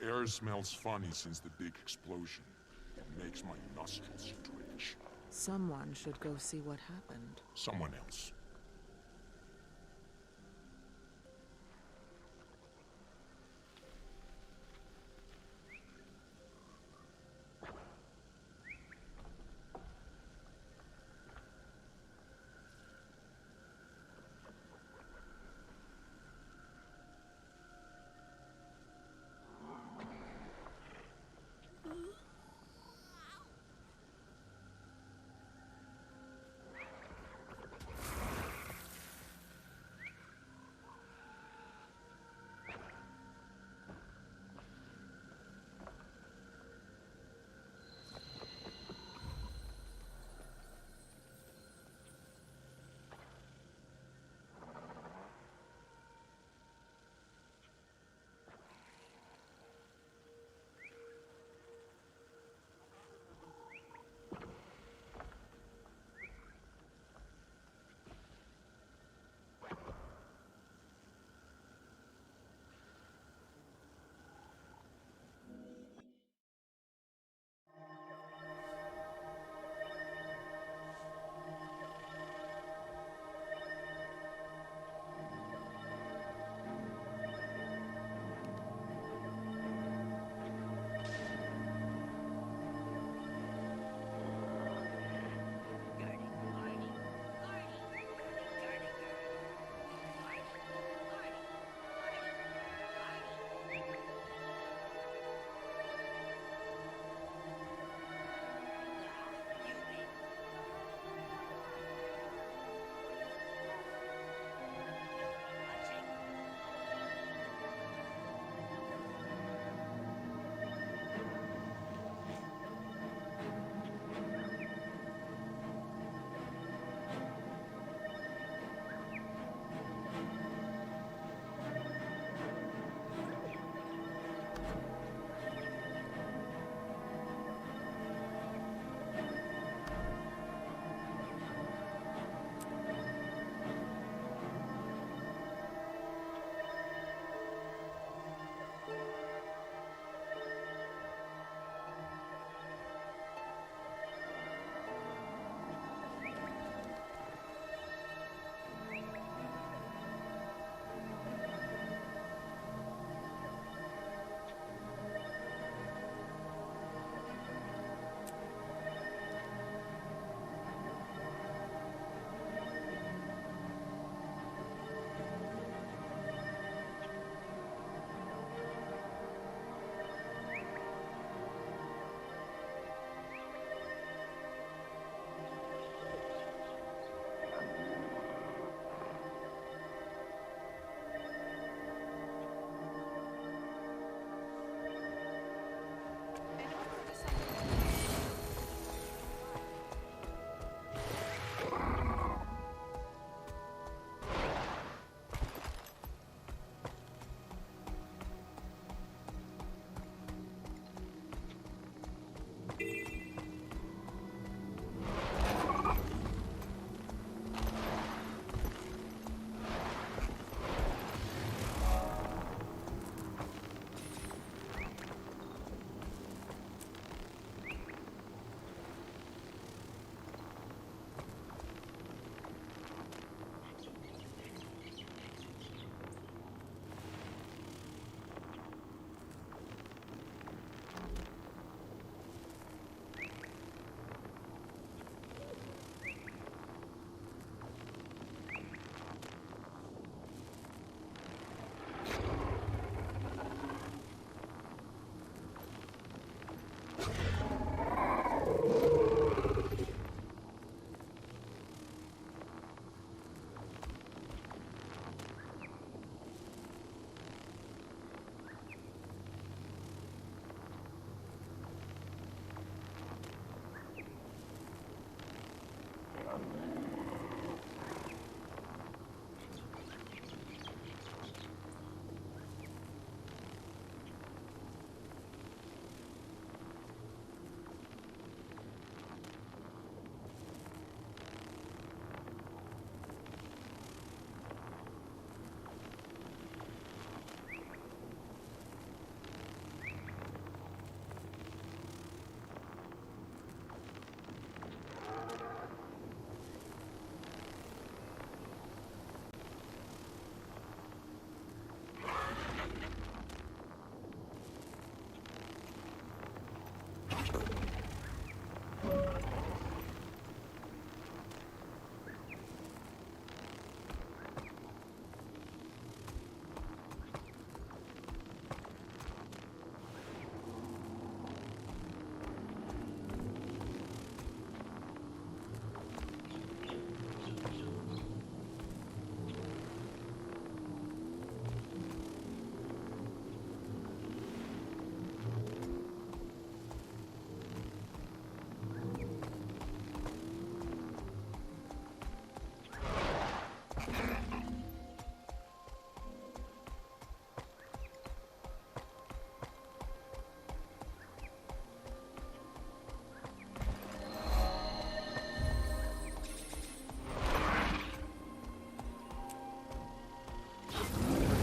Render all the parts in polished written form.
The air smells funny since the big explosion. It makes my nostrils twitch. Someone should go see what happened. Someone else.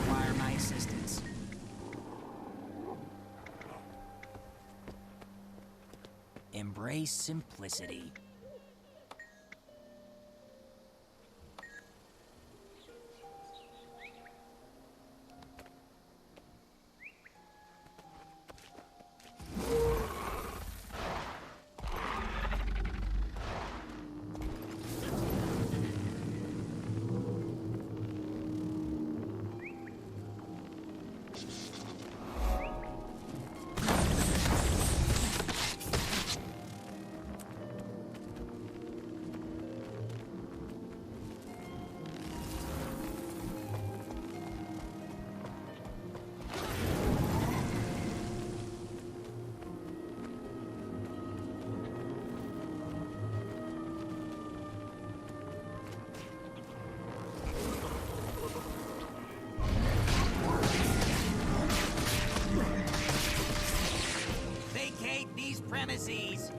Require my assistance. Embrace simplicity. Vacate these premises!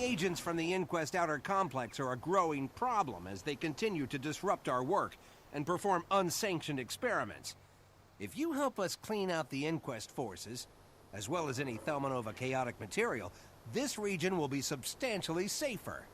The agents from the Inquest Outer Complex are a growing problem as they continue to disrupt our work and perform unsanctioned experiments. If you help us clean out the Inquest forces, as well as any Thelmanova chaotic material, this region will be substantially safer.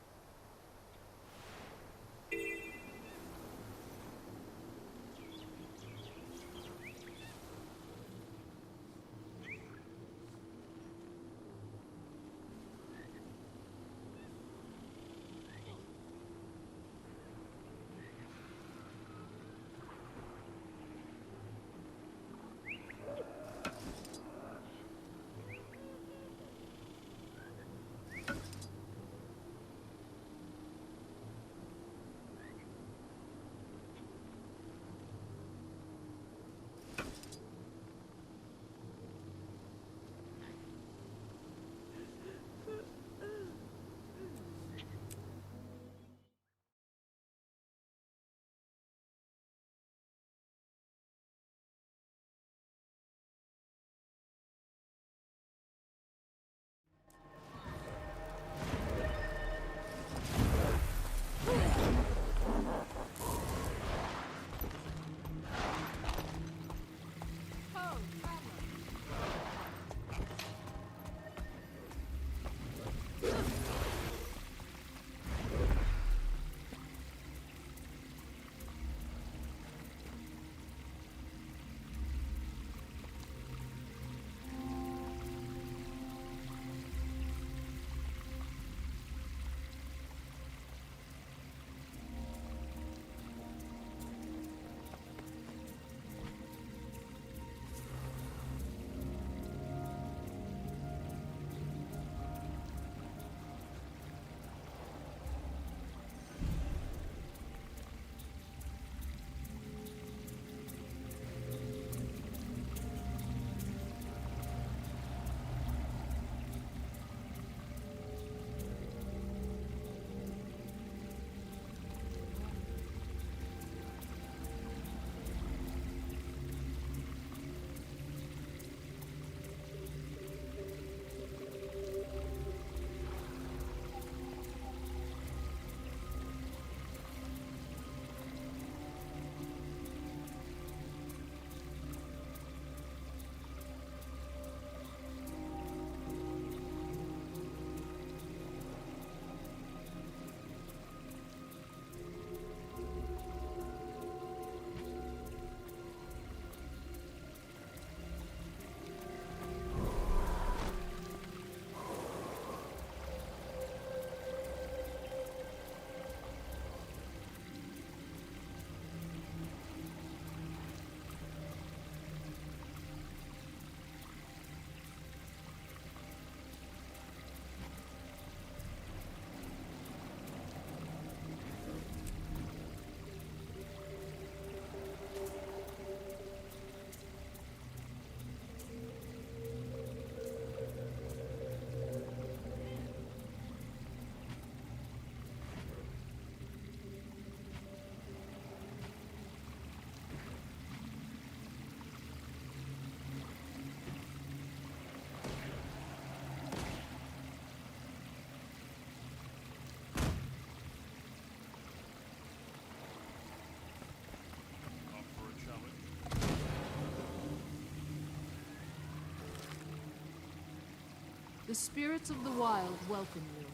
The spirits of the wild welcome you.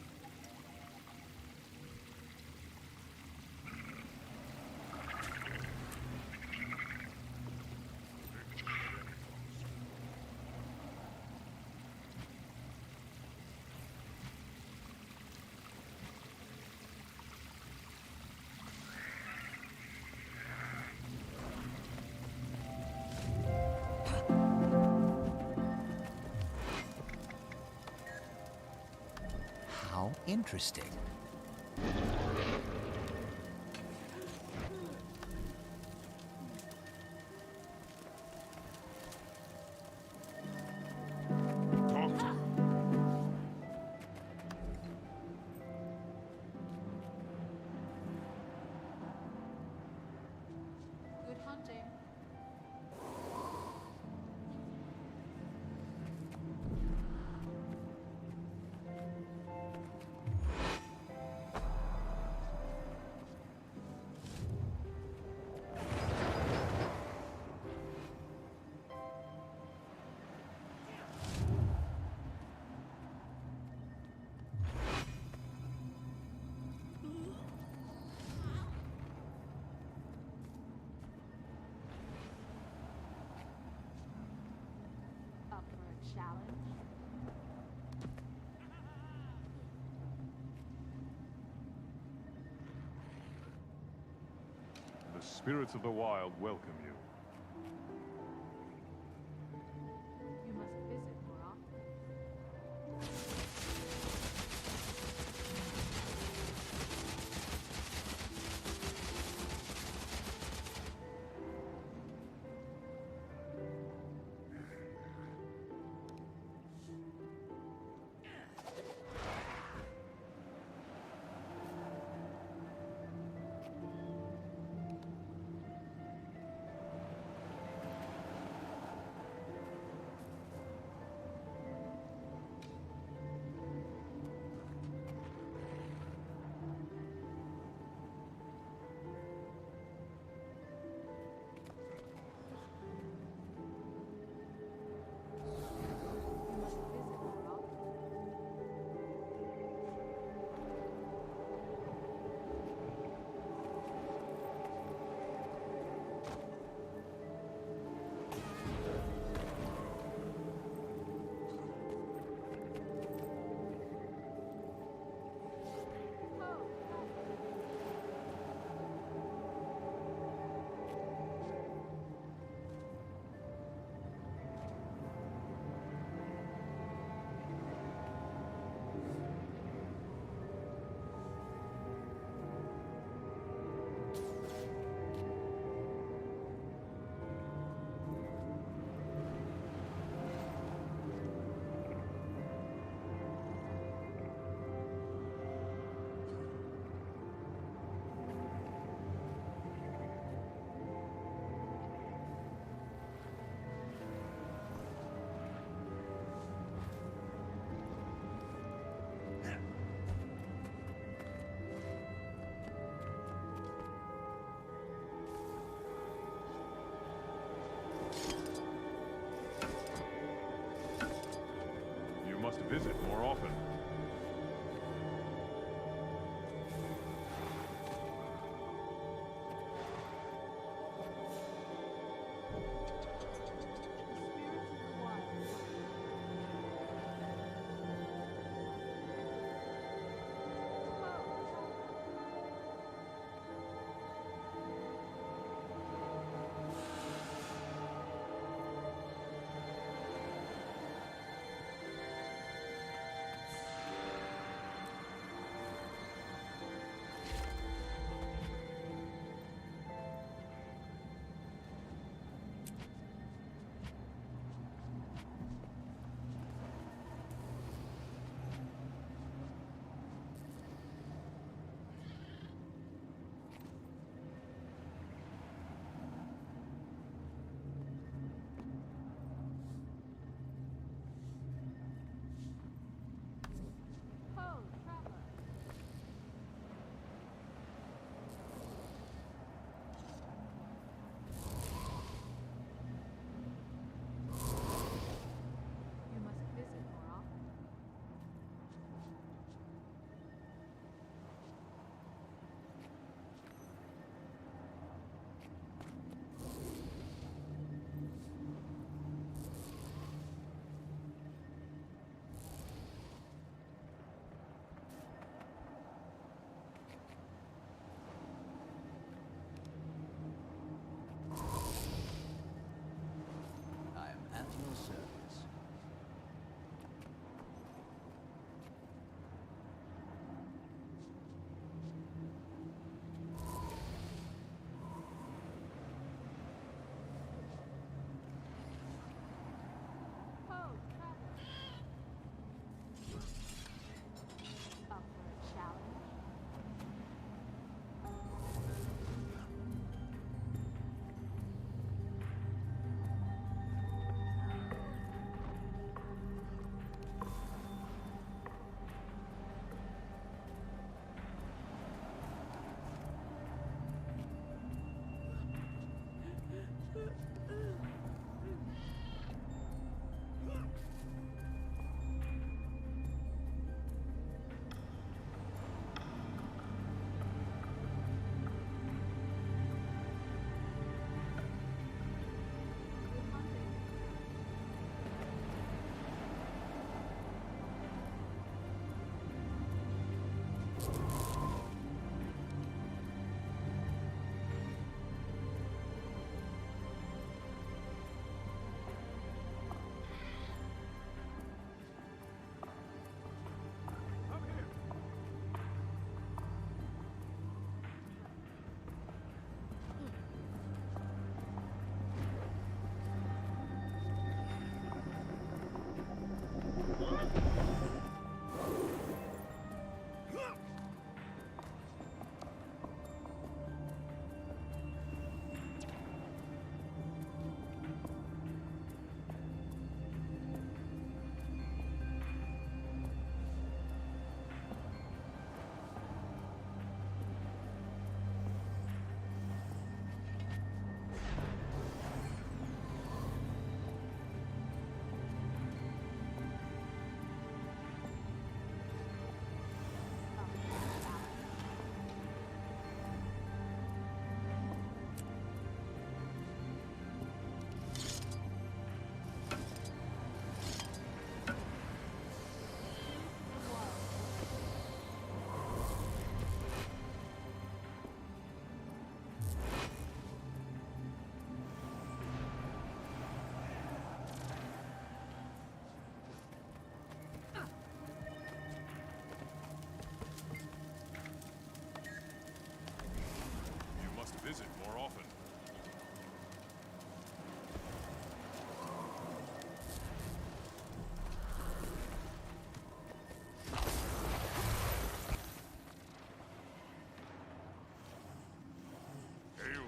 How interesting. Talk to Good hunting. spirits of the wild welcome you. You must visit more often.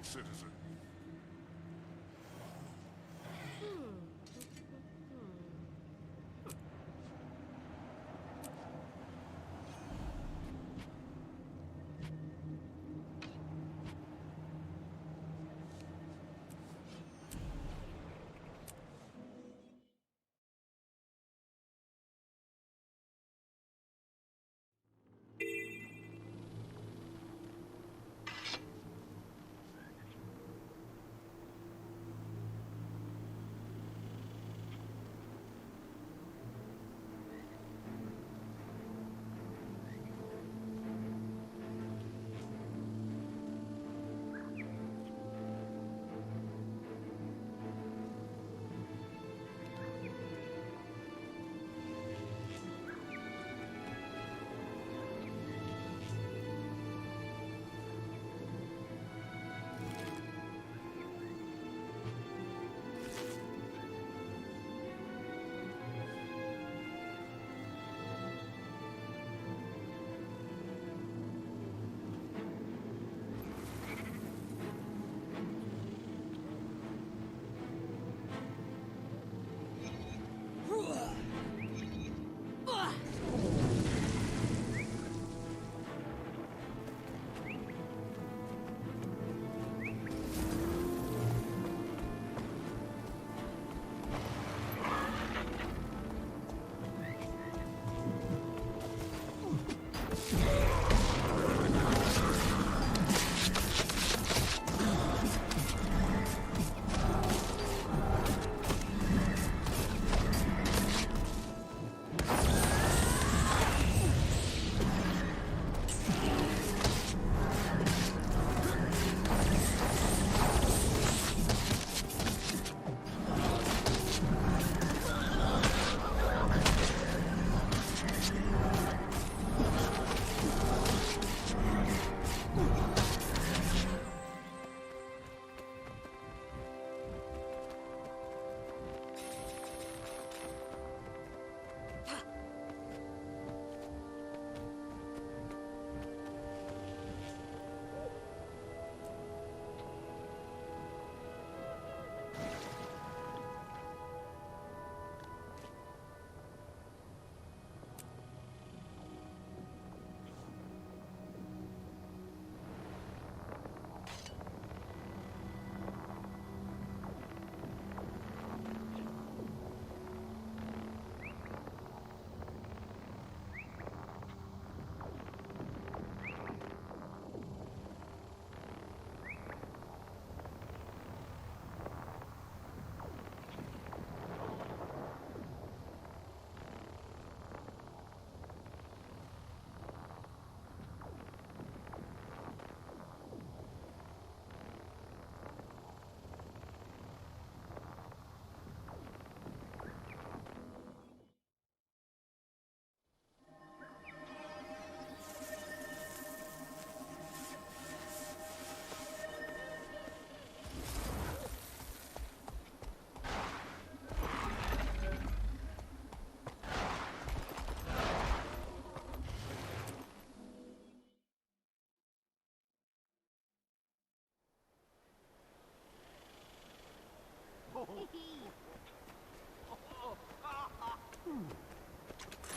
fellow citizen.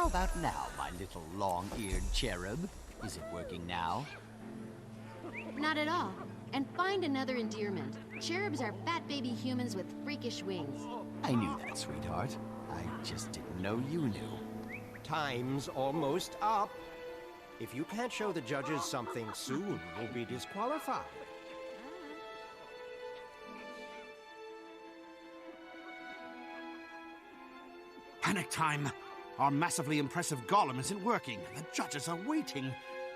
How about now, my little long-eared cherub? Is it working now? Not at all. And find another endearment. Cherubs are fat baby humans with freakish wings. I knew that, sweetheart. I just didn't know you knew. Time's almost up. If you can't show the judges something soon, you'll be disqualified. Panic time! Our massively impressive golem isn't working. The judges are waiting.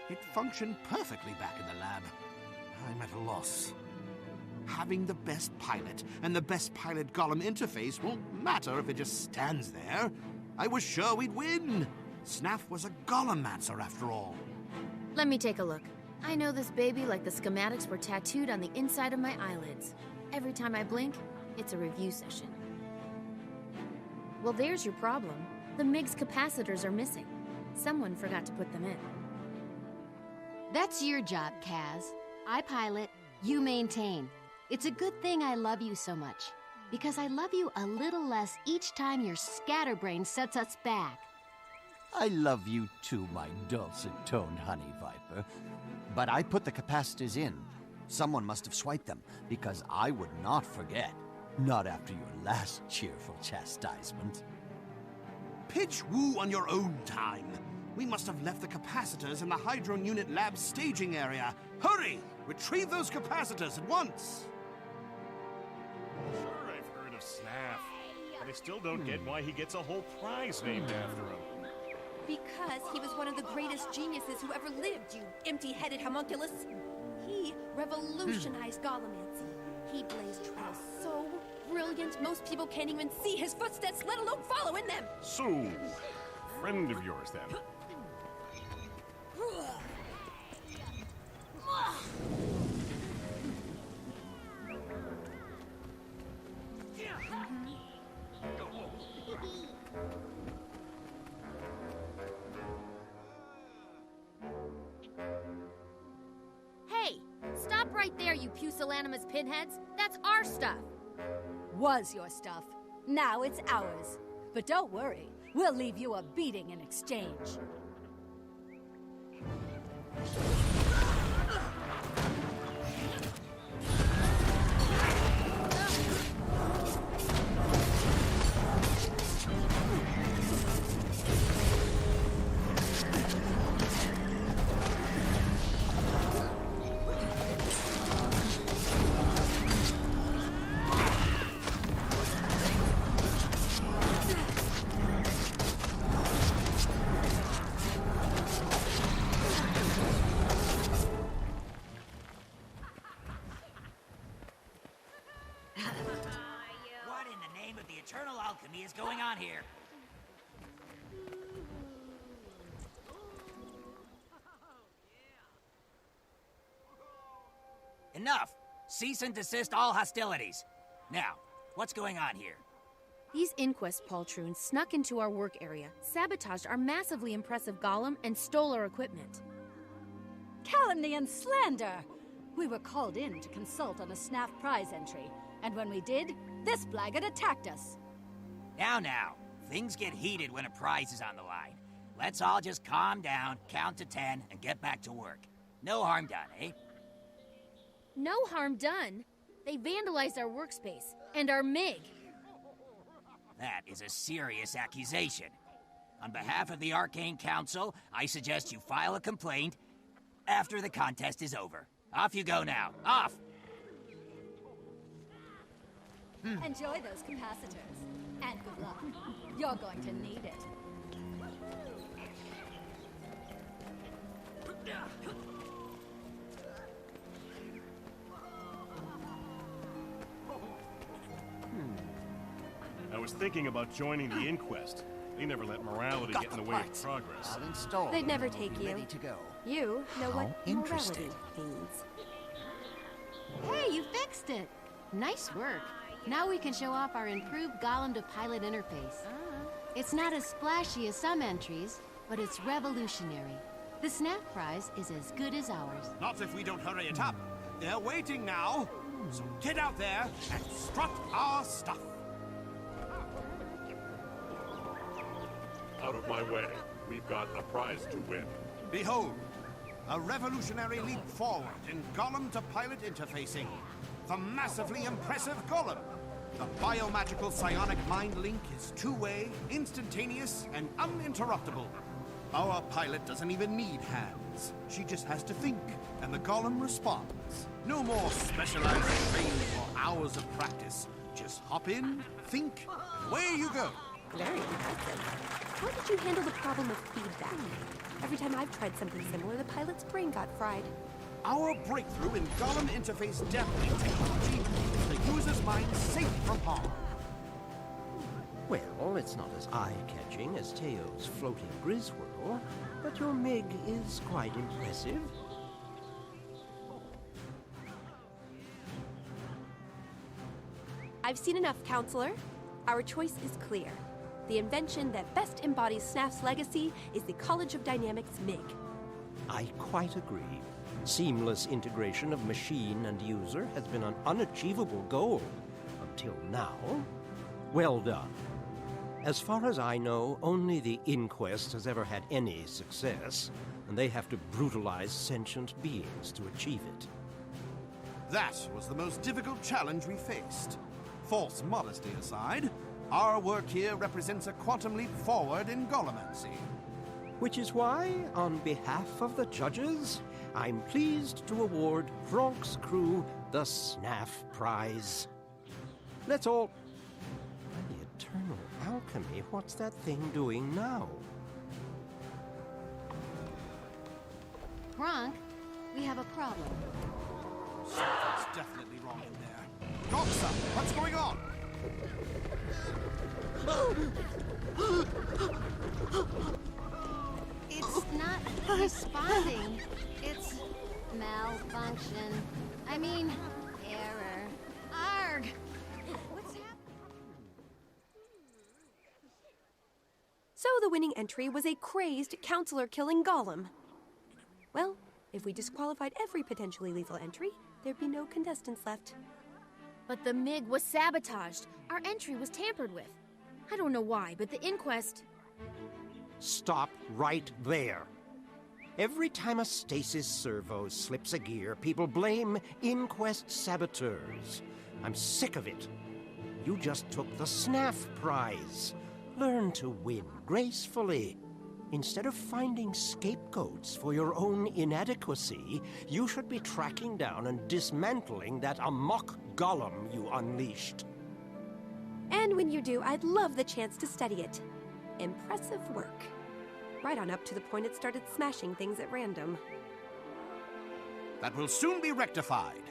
It functioned perfectly back in the lab. I'm at a loss. Having the best pilot and the best pilot golem interface won't matter if it just stands there. I was sure we'd win. Snaff was a golemancer after all. Let me take a look. I know this baby like the schematics were tattooed on the inside of my eyelids. Every time I blink, it's a review session. Well, there's your problem. The MIG's capacitors are missing. Someone forgot to put them in. That's your job, Kaz. I pilot, You maintain. It's a good thing I love you so much. Because I love you a little less each time your scatterbrain sets us back. I love you too, my dulcet-toned honey viper. But I put the capacitors in. Someone must have swiped them, because I would not forget. Not after your last cheerful chastisement. Pitch woo on your own time. We must have left the capacitors in the Hydron Unit Lab staging area. Hurry! Retrieve those capacitors at once! Sure, I've heard of Snaff, but I still don't get why he gets a whole prize named after him. Because he was one of the greatest geniuses who ever lived, you empty-headed homunculus. He revolutionized Golomancy. He blazed trails so brilliant, most people can't even see his footsteps, let alone follow in them. So, friend of yours then? Hey, stop right there, you pusillanimous pinheads. That's our stuff. Was your stuff. Now it's ours. But don't worry, we'll leave you a beating in exchange. What in the name of the eternal alchemy is going on here? Enough! Cease and desist all hostilities. Now, what's going on here? These inquest poltroons snuck into our work area, sabotaged our massively impressive golem, and stole our equipment. Calumny and slander! We were called in to consult on a Snaff prize entry, and when we did, this blackguard attacked us. Now, things get heated when a prize is on the line. Let's all just calm down, count to 10, and get back to work. No harm done, eh? No harm done. They vandalized our workspace, and our MiG. That is a serious accusation. On behalf of the Arcane Council, I suggest you file a complaint after the contest is over. Off you go now. Off! Enjoy those capacitors. And good luck. You're going to need it. I was thinking about joining the inquest. They never let morality get in the way of progress. I'll install. They'd never take you. Ready to go. You know How what interesting. morality means. Hey, you fixed it! Nice work. Now we can show off our improved golem-to-pilot interface. It's not as splashy as some entries, but it's revolutionary. The Snaff prize is as good as ours. Not if we don't hurry it up. They're waiting now. So get out there and strut our stuff. Out of my way. We've got a prize to win. Behold, a revolutionary leap forward in golem-to-pilot interfacing. The massively impressive golem. The biomagical psionic mind link is two-way, instantaneous, and uninterruptible. Our pilot doesn't even need hands. She just has to think, and the golem responds. No more specialized training or hours of practice. Just hop in, think, away you go. Very impressive. How did you handle the problem of feedback? Every time I've tried something similar, the pilot's brain got fried. Our breakthrough in golem interface deafening technology is the user's mind safe from harm. Well, it's not as eye-catching as Teo's floating Griswirl, but your MiG is quite impressive. I've seen enough, Counselor. Our choice is clear. The invention that best embodies Snaff's legacy is the College of Dynamics MiG. I quite agree. Seamless integration of machine and user has been an unachievable goal until now. Well done. As far as I know, only the Inquest has ever had any success, and they have to brutalize sentient beings to achieve it. That was the most difficult challenge we faced. False modesty aside, our work here represents a quantum leap forward in Golomancy. Which is why, on behalf of the judges, I'm pleased to award Vronk's crew the Snaff Prize. Let's all... The Eternal Alchemy, what's that thing doing now? Bronk, we have a problem. Something's definitely wrong in there. Doxa, what's going on? It's not responding. It's malfunction. I mean, error. Arg! What's happening? So the winning entry was a crazed counselor killing golem. Well, if we disqualified every potentially lethal entry, there'd be no contestants left. But the MiG was sabotaged. Our entry was tampered with. I don't know why, but the inquest... Stop right there. Every time a stasis servo slips a gear, people blame Inquest saboteurs. I'm sick of it. You just took the Snaff Prize. Learn to win gracefully. Instead of finding scapegoats for your own inadequacy, you should be tracking down and dismantling that amok golem you unleashed. And when you do, I'd love the chance to study it. Impressive work. Right on up to the point it started smashing things at random. That will soon be rectified.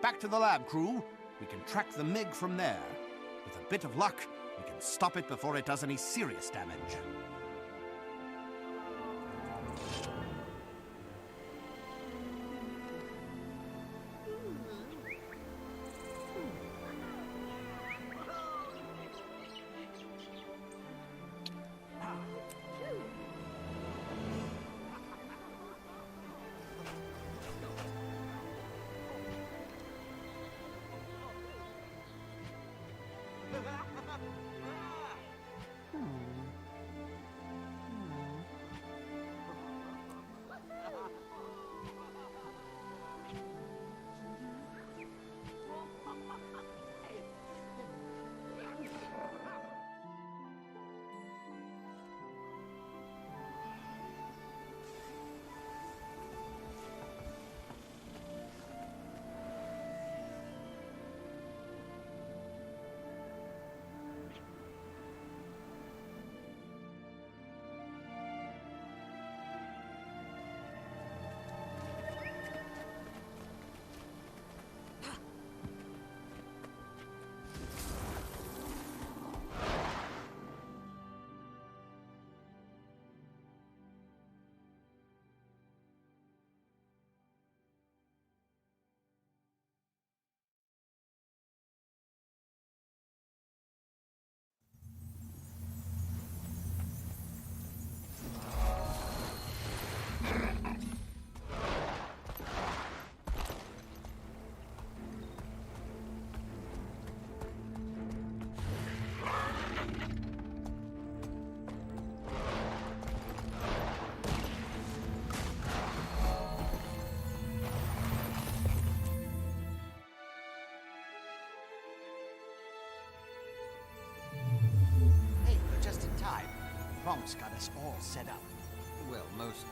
Back to the lab, crew. We can track the MiG from there. With a bit of luck, we can stop it before it does any serious damage. Vronk's got us all set up. Well, mostly.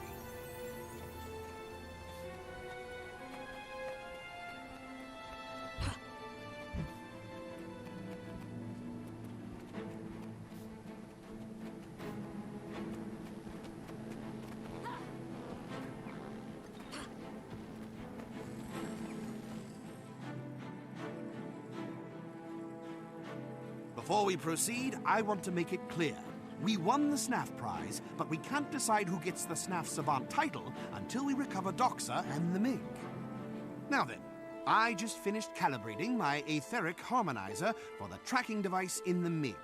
Before we proceed, I want to make it clear. We won the Snaff Prize, but we can't decide who gets the Snaff Savant title until we recover Doxa and the MiG. Now then, I just finished calibrating my etheric harmonizer for the tracking device in the MiG.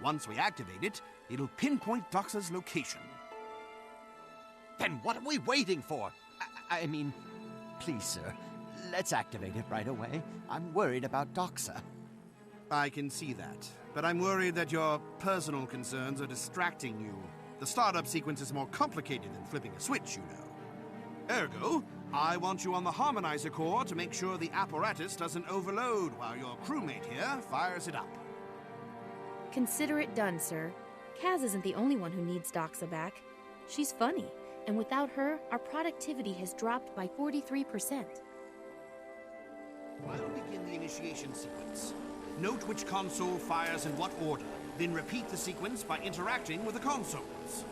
Once we activate it, it'll pinpoint Doxa's location. Then what are we waiting for? I mean, Please, sir, let's activate it right away. I'm worried about Doxa. I can see that, but I'm worried that your personal concerns are distracting you. The startup sequence is more complicated than flipping a switch, you know. Ergo, I want you on the harmonizer core to make sure the apparatus doesn't overload while your crewmate here fires it up. Consider it done, sir. Kaz isn't the only one who needs Doxa back. She's funny, and without her, our productivity has dropped by 43%. I'll begin the initiation sequence. Note which console fires in what order, then repeat the sequence by interacting with the consoles.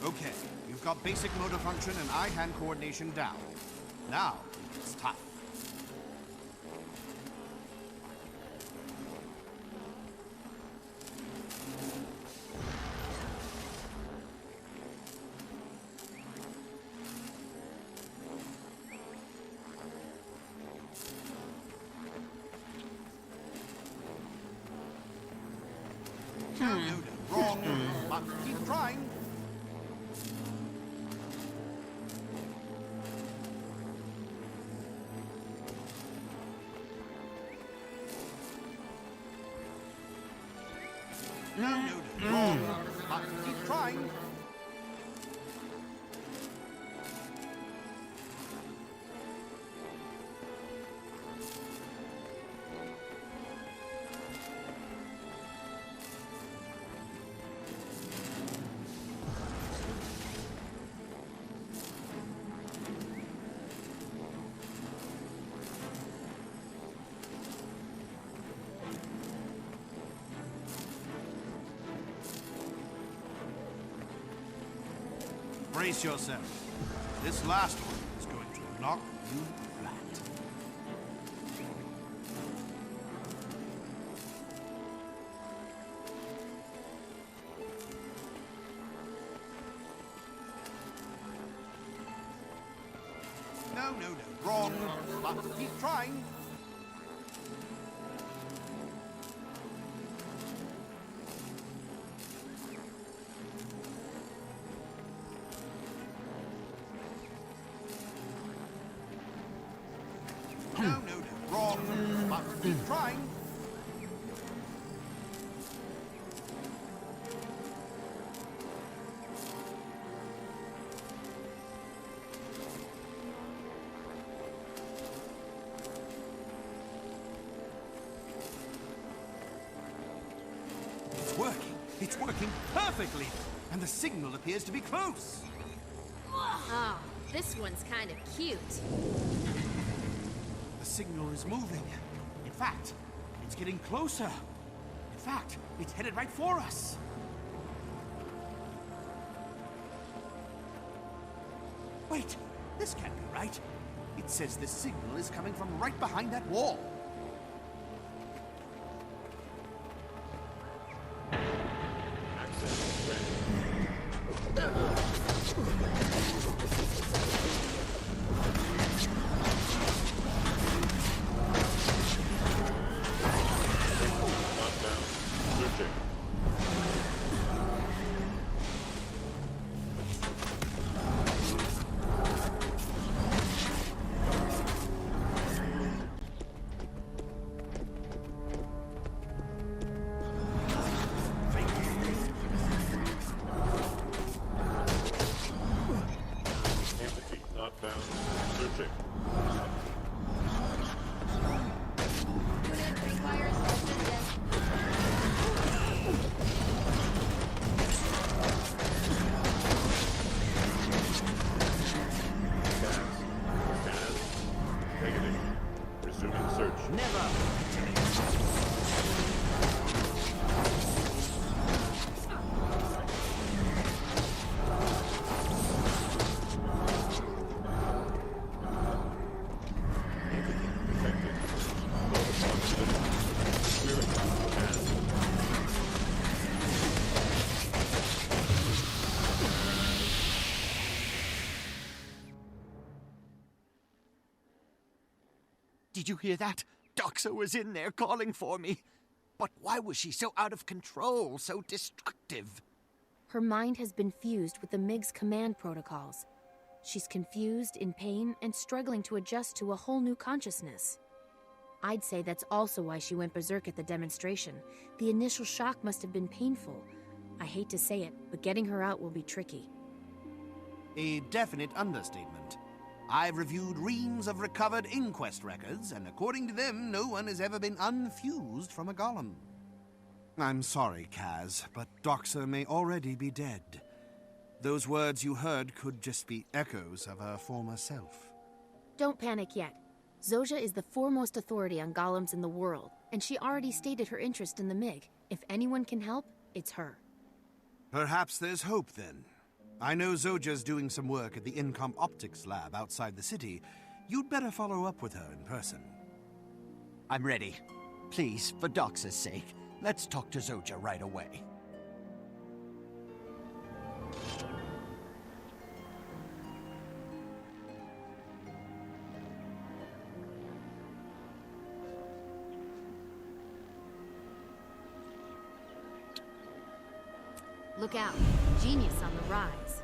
Okay, you've got basic motor function and eye-hand coordination down. Now, it's tough. Wrong, but keep trying. No, wrong, but keep trying. Brace yourself. This last one is going to knock you flat. No, wrong, but keep trying. No, wrong, but keep trying. It's working perfectly, and the signal appears to be close. Oh, this one's kind of cute. The signal is moving. In fact, it's getting closer. In fact, it's headed right for us. Wait, this can't be right. It says the signal is coming from right behind that wall. Did you hear that? Doxa was in there calling for me. But why was she so out of control, so destructive? Her mind has been fused with the MiG's command protocols. She's confused, in pain, and struggling to adjust to a whole new consciousness. I'd say that's also why she went berserk at the demonstration. The initial shock must have been painful. I hate to say it, but getting her out will be tricky. A definite understatement. I've reviewed reams of recovered inquest records, and according to them, no one has ever been unfused from a golem. I'm sorry, Kaz, but Doxa may already be dead. Those words you heard could just be echoes of her former self. Don't panic yet. Zojja is the foremost authority on golems in the world, and she already stated her interest in the MiG. If anyone can help, it's her. Perhaps there's hope, then. I know Zojja's doing some work at the Incom Optics lab outside the city. You'd better follow up with her in person. I'm ready. Please, for Doxa's sake, let's talk to Zojja right away. Look out. Genius on the rise.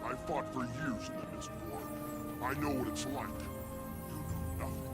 I fought for years in the Mist War. I know what it's like. You know nothing.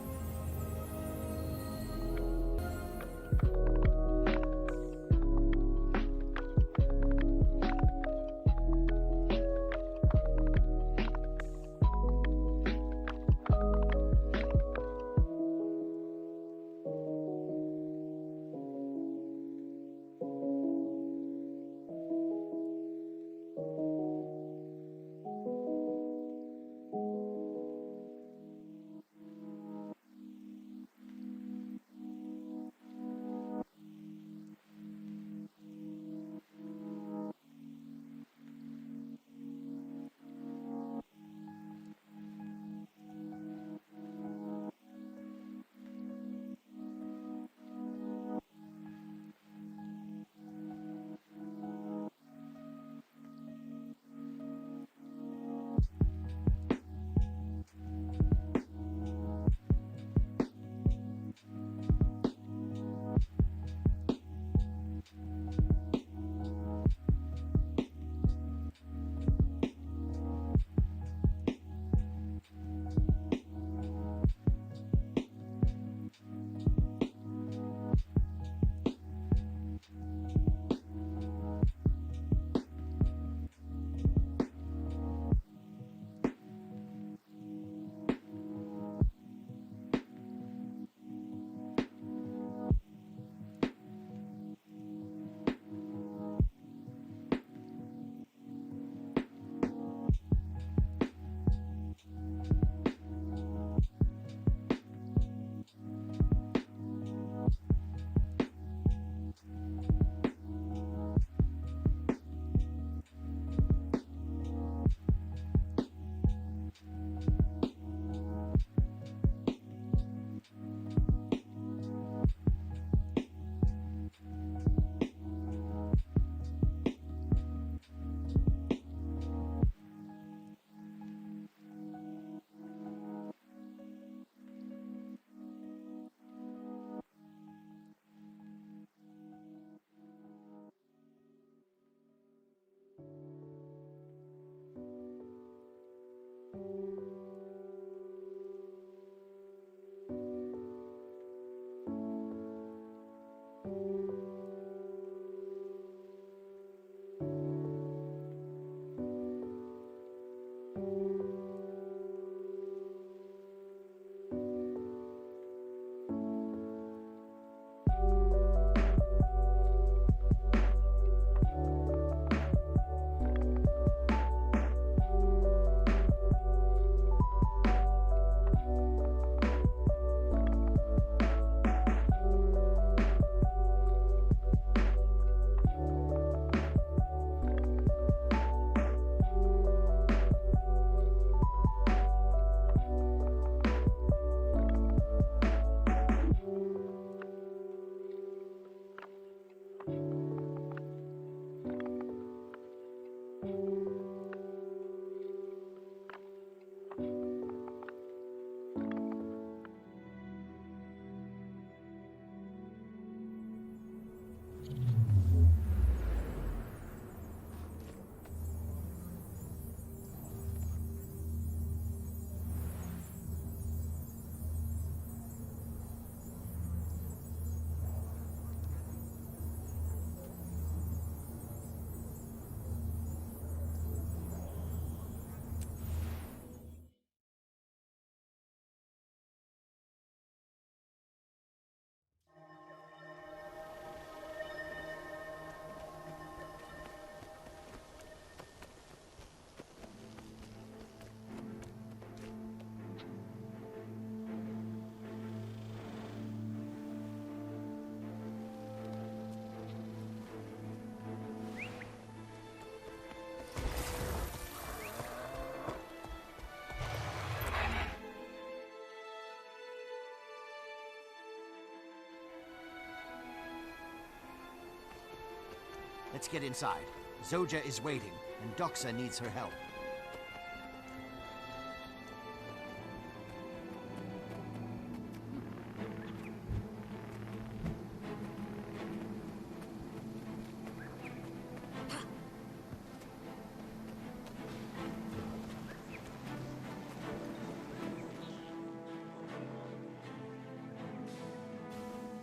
Let's get inside. Zoja is waiting, and Doxa needs her help.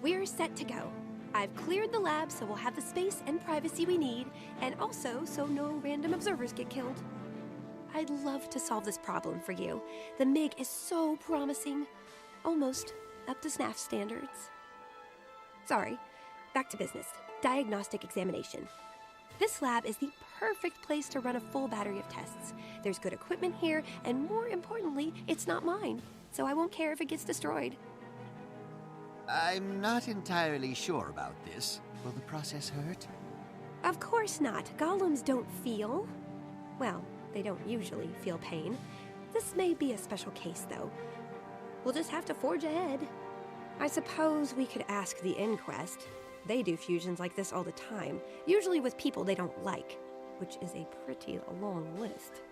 We're set to go. I've cleared the lab so we'll have the space and privacy we need, and also so no random observers get killed. I'd love to solve this problem for you. The MiG is so promising. Almost up to SNAF standards. Sorry, back to business. Diagnostic examination. This lab is the perfect place to run a full battery of tests. There's good equipment here, and more importantly, it's not mine, so I won't care if it gets destroyed. I'm not entirely sure about this. Will the process hurt? Of course not. Golems don't feel. Well, they don't usually feel pain. This may be a special case, though. We'll just have to forge ahead. I suppose we could ask the Inquest. They do fusions like this all the time, usually with people they don't like, which is a pretty long list.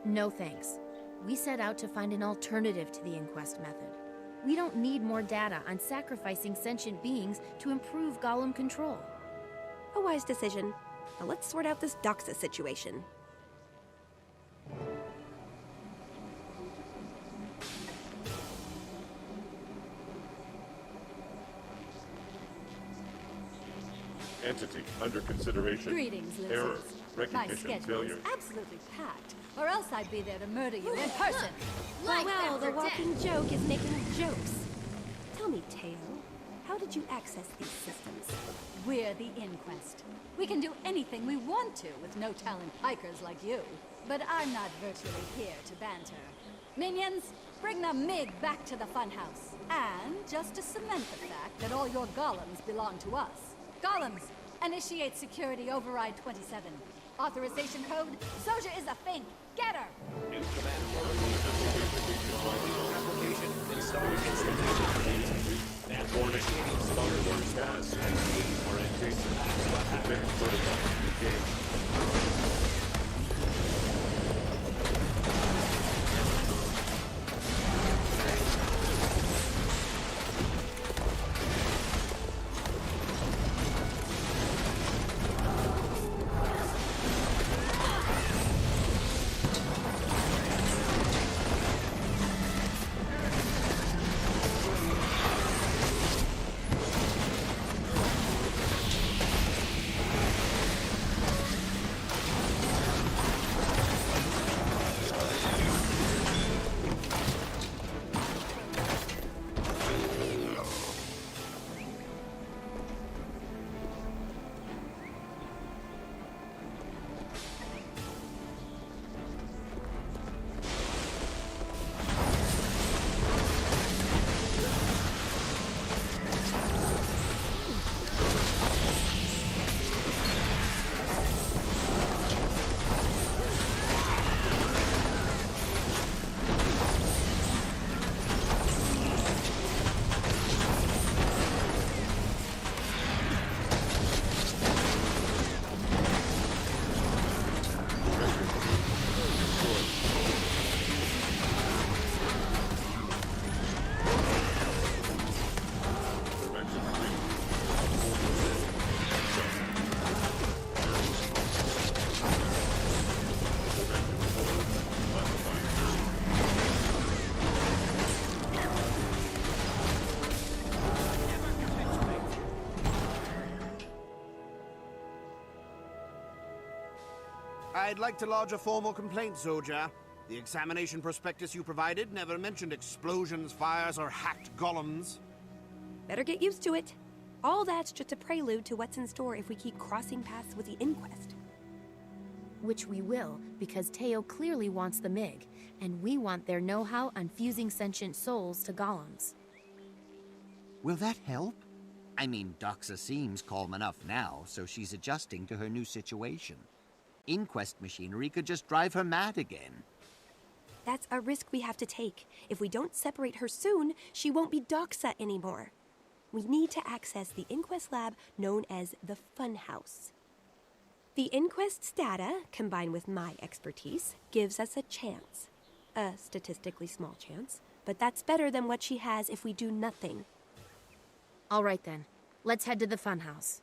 No thanks. We set out to find an alternative to the Inquest method. We don't need more data on sacrificing sentient beings to improve Golem control. A wise decision. Now let's sort out this Doxa situation. Entity under consideration. Greetings, losers. Error. My Recognition schedule failure. is absolutely packed, or else I'd be there to murder you in person. Well, the walking joke is making jokes. Tell me, Teo, how did you access these systems? We're the Inquest. We can do anything we want to with no talent pikers like you. But I'm not virtually here to banter. Minions, bring the MiG back to the funhouse. And just to cement the fact that all your golems belong to us. Golems, initiate security override 27. Authorization code, Zoja is a fink. Get her! Warning. Vulnerable response. Orientation. Defense protocol. Engage. I'd like to lodge a formal complaint, soldier. The examination prospectus you provided never mentioned explosions, fires, or hacked golems. Better get used to it. All that's just a prelude to what's in store if we keep crossing paths with the inquest. Which we will, because Teo clearly wants the MiG, and we want their know-how on fusing sentient souls to golems. Will that help? I mean, Doxa seems calm enough now, so she's adjusting to her new situation. Inquest machinery could just drive her mad again. That's a risk we have to take. If we don't separate her soon, she won't be Doxa anymore. We need to access the inquest lab known as the Funhouse. The inquest's data, combined with my expertise, gives us a chance. A statistically small chance, but that's better than what she has if we do nothing. All right then, let's head to the Funhouse.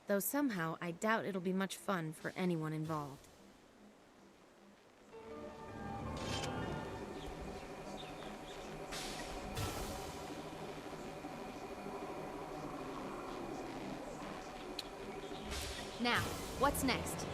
Though somehow I doubt it'll be much fun for anyone involved. Now, what's next?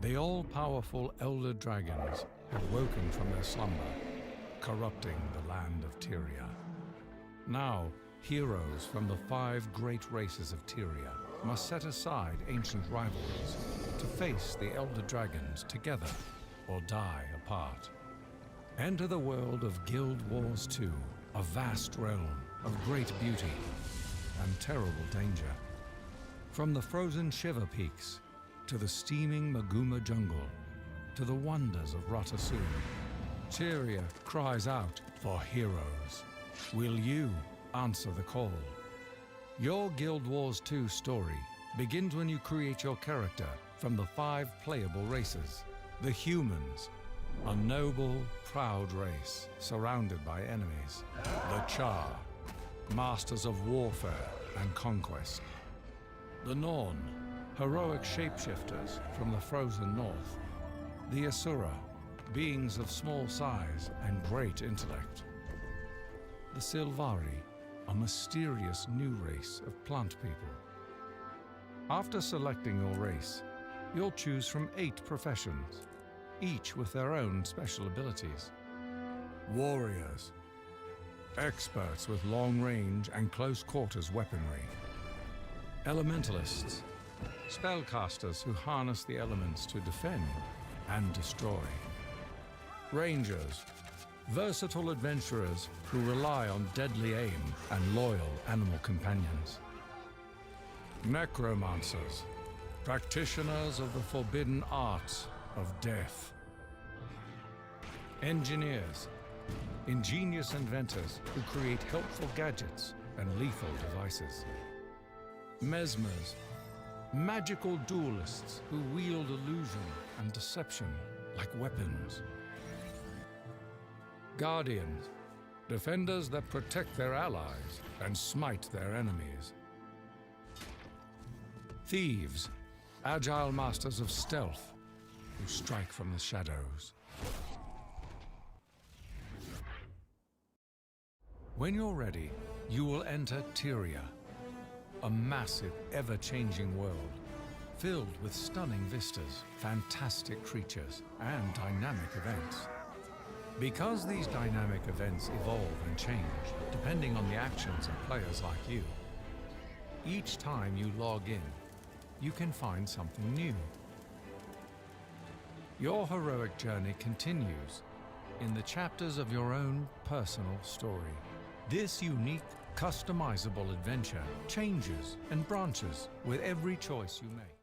The all-powerful Elder Dragons have woken from their slumber, corrupting the land of Tyria. Now, heroes from the 5 great races of Tyria must set aside ancient rivalries to face the Elder Dragons together or die apart. Enter the world of Guild Wars 2, a vast realm of great beauty and terrible danger. From the frozen Shiver Peaks to the steaming Maguma jungle, to the wonders of Ratasun, Tyria cries out for heroes. Will you answer the call? Your Guild Wars 2 story begins when you create your character from the 5 playable races. The humans, a noble, proud race surrounded by enemies. The Char, masters of warfare and conquest. The Norn, heroic shapeshifters from the frozen north. The Asura, beings of small size and great intellect. The Silvari, a mysterious new race of plant people. After selecting your race, you'll choose from 8 professions, each with their own special abilities. Warriors, experts with long range and close quarters weaponry. Elementalists, spellcasters who harness the elements to defend and destroy. Rangers, versatile adventurers who rely on deadly aim and loyal animal companions. Necromancers, practitioners of the forbidden arts of death. Engineers, ingenious inventors who create helpful gadgets and lethal devices. Mesmers, magical duelists who wield illusion and deception like weapons. Guardians, defenders that protect their allies and smite their enemies. Thieves, agile masters of stealth who strike from the shadows. When you're ready, you will enter Tyria, a massive, ever-changing world filled with stunning vistas, fantastic creatures, and dynamic events. Because these dynamic events evolve and change depending on the actions of players like you, each time you log in, you can find something new. Your heroic journey continues in the chapters of your own personal story. This unique, customizable adventure changes and branches with every choice you make.